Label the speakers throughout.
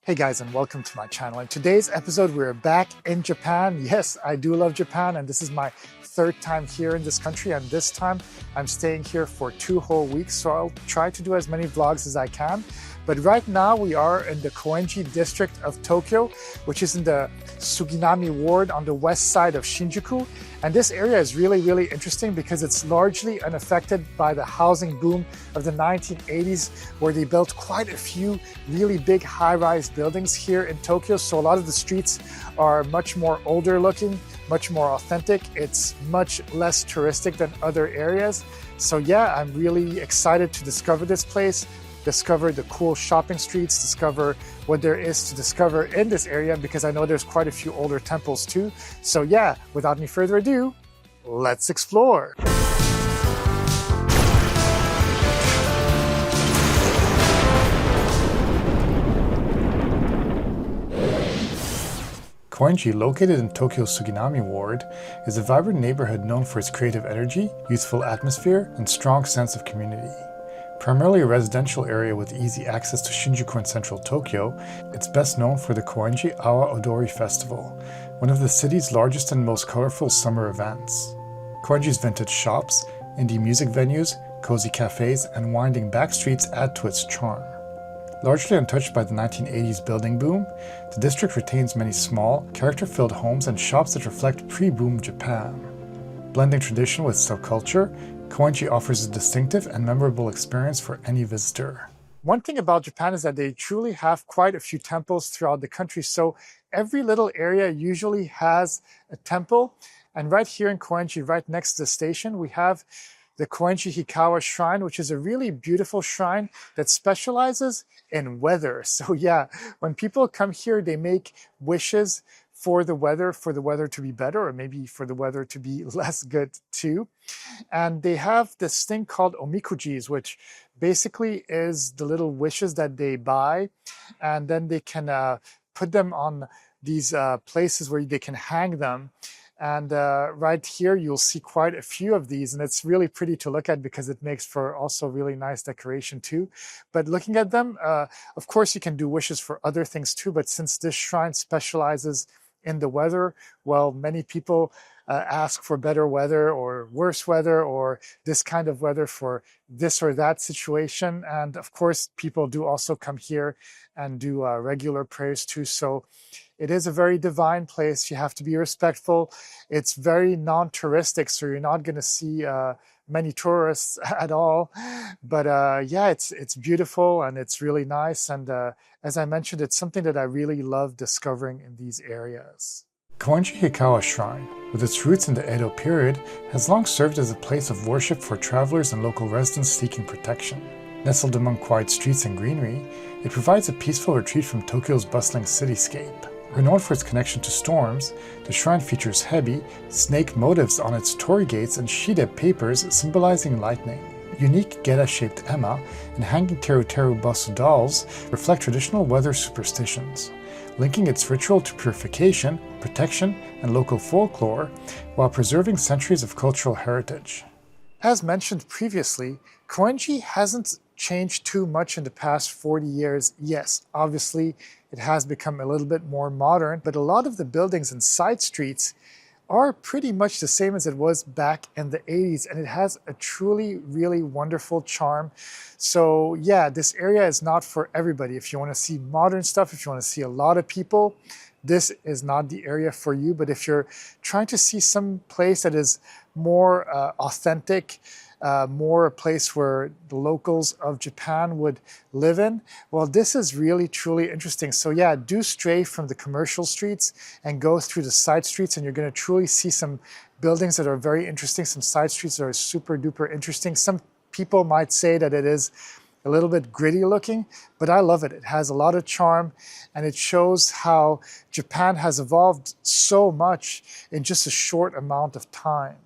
Speaker 1: Hey guys, and welcome to my channel. In today's episode, we're back in Japan. Yes, I do love Japan, and this is my third time here in this country, and this time I'm staying here for 2 whole weeks, so I'll try to do as many vlogs as I can. But right now we are in the Koenji district of Tokyo, which is in the Suginami ward on the west side of Shinjuku. And this area is really interesting because it's largely unaffected by the housing boom of the 1980s, where they built quite a few really big high-rise buildings here in Tokyo. So a lot of the streets are much more older looking, much more authentic. It's much less touristic than other areas. So yeah, I'm really excited to discover this place, discover the cool shopping streets, discover what there is to discover in this area, because I know there's quite a few older temples too. So yeah, without any further ado, let's explore. Koenji, located in Tokyo's Suginami ward, is a vibrant neighborhood known for its creative energy, youthful atmosphere, and strong sense of community. Primarily a residential area with easy access to Shinjuku and central Tokyo, it's best known for the Koenji Awa Odori Festival, one of the city's largest and most colorful summer events. Koenji's vintage shops, indie music venues, cozy cafes, and winding backstreets add to its charm. Largely untouched by the 1980s building boom, the district retains many small, character-filled homes and shops that reflect pre-boom Japan. Blending tradition with subculture, Koenji offers a distinctive and memorable experience for any visitor. One thing about Japan is that they truly have quite a few temples throughout the country. So every little area usually has a temple. And right here in Koenji, right next to the station, we have the Koenji Hikawa Shrine, which is a really beautiful shrine that specializes in weather. So yeah, when people come here, they make wishes for the weather to be better, or maybe for the weather to be less good too. And they have this thing called omikujis, which basically is the little wishes that they buy, and then they can put them on these places where they can hang them. And right here, you'll see quite a few of these, and it's really pretty to look at because it makes for also really nice decoration too. But looking at them, of course, you can do wishes for other things too, but since this shrine specializes in the weather, well, many people ask for better weather or worse weather or this kind of weather for this or that situation. And of course, people do also come here and do regular prayers too. So it is a very divine place. You have to be respectful. It's very non-touristic, so you're not going to see many tourists at all. But yeah, it's beautiful and it's really nice. And as I mentioned, it's something that I really love discovering in these areas. Koenji Hikawa Shrine, with its roots in the Edo period, has long served as a place of worship for travelers and local residents seeking protection. Nestled among quiet streets and greenery, it provides a peaceful retreat from Tokyo's bustling cityscape. Renowned for its connection to storms, the shrine features hebi, snake motifs on its torii gates and shide papers symbolizing lightning. Unique geta-shaped ema and hanging teru basu dolls reflect traditional weather superstitions, linking its ritual to purification, protection, and local folklore, while preserving centuries of cultural heritage. As mentioned previously, Koenji hasn't changed too much in the past 40 years. Yes, obviously, it has become a little bit more modern, but a lot of the buildings and side streets are pretty much the same as it was back in the 80s, and it has a truly, really wonderful charm. So yeah, this area is not for everybody. If you want to see modern stuff, if you want to see a lot of people, this is not the area for you. But if you're trying to see some place that is more authentic, more a place where the locals of Japan would live in, well, this is really, truly interesting. So yeah, do stray from the commercial streets and go through the side streets, and you're going to truly see some buildings that are very interesting, some side streets that are super duper interesting. Some people might say that it is a little bit gritty looking, but I love it. It has a lot of charm, and it shows how Japan has evolved so much in just a short amount of time.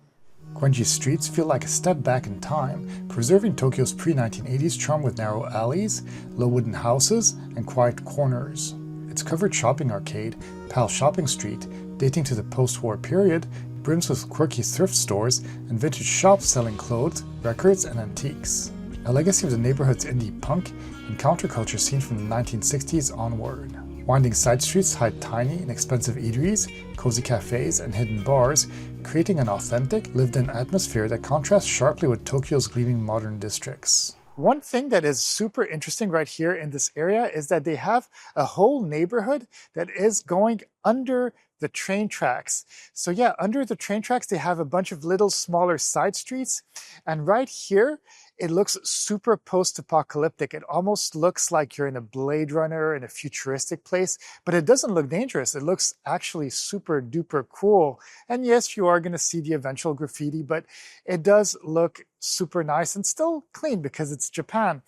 Speaker 1: Koenji's streets feel like a step back in time, preserving Tokyo's pre-1980s charm with narrow alleys, low wooden houses, and quiet corners. Its covered shopping arcade, Pal Shopping Street, dating to the post-war period, brims with quirky thrift stores and vintage shops selling clothes, records, and antiques. A legacy of the neighborhood's indie punk and counterculture scene from the 1960s onward. Winding side streets hide tiny, inexpensive eateries, cozy cafes, and hidden bars, creating an authentic, lived-in atmosphere that contrasts sharply with Tokyo's gleaming modern districts. One thing that is super interesting right here in this area is that they have a whole neighborhood that is going under the train tracks. So yeah, under the train tracks, they have a bunch of little smaller side streets. And right here, it looks super post-apocalyptic. It almost looks like you're in a Blade Runner in a futuristic place, but it doesn't look dangerous. It looks actually super duper cool. And yes, you are going to see the eventual graffiti, but it does look super nice and still clean because it's Japan.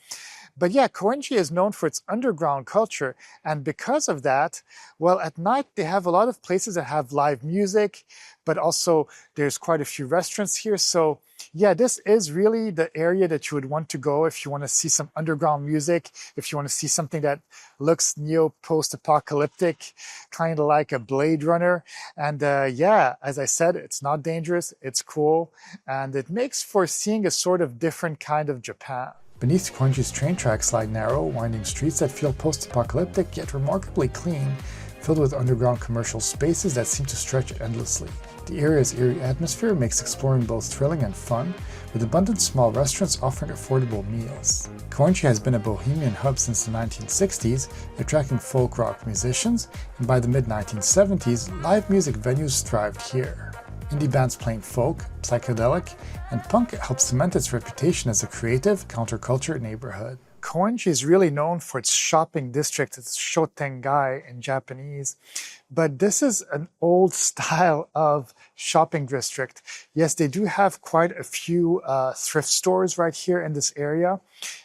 Speaker 1: But yeah, Koenji is known for its underground culture. And because of that, well, at night they have a lot of places that have live music, but also there's quite a few restaurants here. So yeah, this is really the area that you would want to go if you want to see some underground music, if you want to see something that looks neo-post-apocalyptic, kind of like a Blade Runner. And yeah, as I said, it's not dangerous, it's cool, and it makes for seeing a sort of different kind of Japan. Beneath Koenji's train tracks lie narrow, winding streets that feel post-apocalyptic yet remarkably clean, filled with underground commercial spaces that seem to stretch endlessly. The area's eerie atmosphere makes exploring both thrilling and fun, with abundant small restaurants offering affordable meals. Koenji has been a bohemian hub since the 1960s, attracting folk rock musicians, and by the mid-1970s, live music venues thrived here. Indie bands playing folk, psychedelic, and punk helped cement its reputation as a creative, counterculture neighborhood. Koenji is really known for its shopping district. It's Shotengai in Japanese. But this is an old style of shopping district. Yes, they do have quite a few thrift stores right here in this area.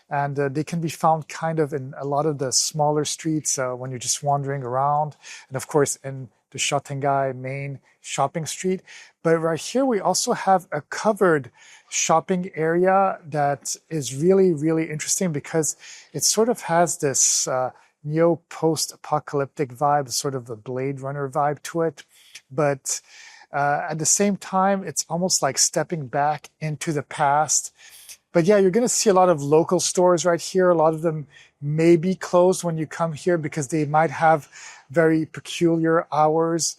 Speaker 1: And they can be found kind of in a lot of the smaller streets when you're just wandering around. And of course, in the Shotengai main shopping street. But right here, we also have a covered shopping area that is really, really interesting because it sort of has this neo-post-apocalyptic vibe, sort of a Blade Runner vibe to it. But at the same time, it's almost like stepping back into the past. But yeah, you're going to see a lot of local stores right here. A lot of them may be closed when you come here because they might have very peculiar hours.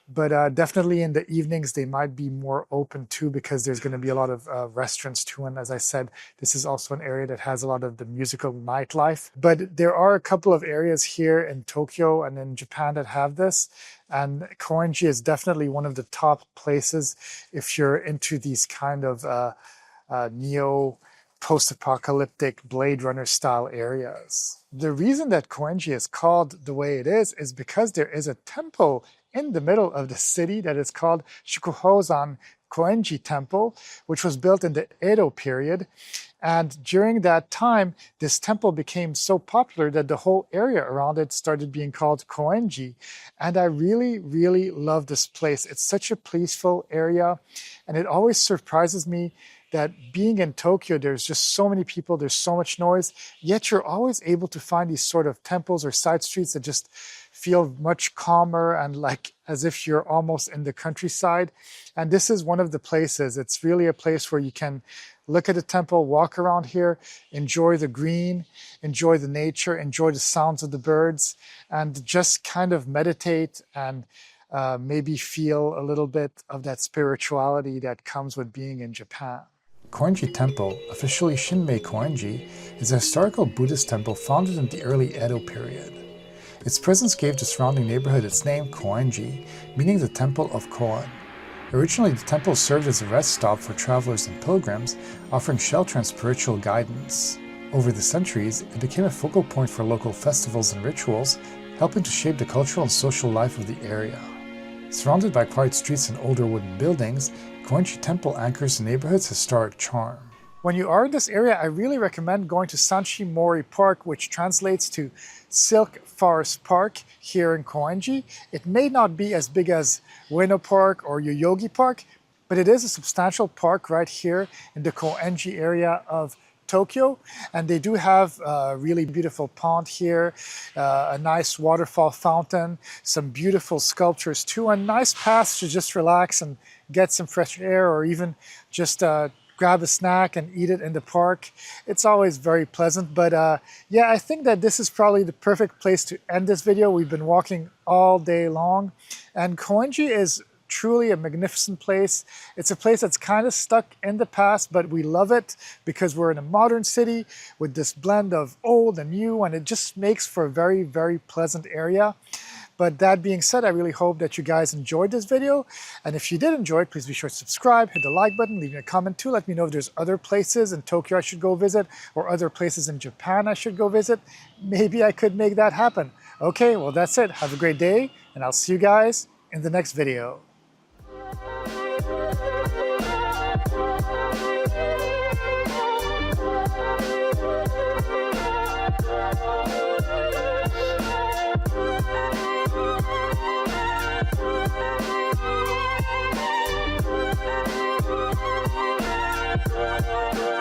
Speaker 1: But definitely in the evenings, they might be more open too because there's going to be a lot of restaurants too. And as I said, this is also an area that has a lot of the musical nightlife. But there are a couple of areas here in Tokyo and in Japan that have this. And Koenji is definitely one of the top places if you're into these kind of neo post-apocalyptic Blade Runner style areas. The reason that Koenji is called the way it is because there is a temple in the middle of the city that is called Shikuhozan Koenji Temple, which was built in the Edo period. And during that time, this temple became so popular that the whole area around it started being called Koenji. And I really, really love this place. It's such a peaceful area. And it always surprises me that being in Tokyo, there's just so many people, there's so much noise, yet you're always able to find these sort of temples or side streets that just feel much calmer and like as if you're almost in the countryside. And this is one of the places. It's really a place where you can look at the temple, walk around here, enjoy the green, enjoy the nature, enjoy the sounds of the birds, and just kind of meditate and maybe feel a little bit of that spirituality that comes with being in Japan. Koenji Temple, officially Shinmei Koenji, is a historical Buddhist temple founded in the early Edo period. Its presence gave the surrounding neighborhood its name, Koenji, meaning the Temple of Koen. Originally, the temple served as a rest stop for travelers and pilgrims, offering shelter and spiritual guidance. Over the centuries, it became a focal point for local festivals and rituals, helping to shape the cultural and social life of the area. Surrounded by quiet streets and older wooden buildings, Koenji Temple anchors the neighborhood's historic charm. When you are in this area, I really recommend going to Sanshi Mori Park, which translates to Silk Forest Park here in Koenji. It may not be as big as Ueno Park or Yoyogi Park, but it is a substantial park right here in the Koenji area of Tokyo, and they do have a really beautiful pond here, a nice waterfall fountain, some beautiful sculptures too, and nice paths to just relax and get some fresh air or even just grab a snack and eat it in the park. It's always very pleasant. But yeah, I think that this is probably the perfect place to end this video. We've been walking all day long, and Koenji is truly a magnificent place. It's a place that's kind of stuck in the past, but we love it because we're in a modern city with this blend of old and new, and it just makes for a very, very pleasant area. But that being said, I really hope that you guys enjoyed this video. And if you did enjoy it, please be sure to subscribe, hit the like button, leave me a comment too. Let me know if there's other places in Tokyo I should go visit or other places in Japan I should go visit. Maybe I could make that happen. Okay, well that's it. Have a great day, and I'll see you guys in the next video. We'll be right back.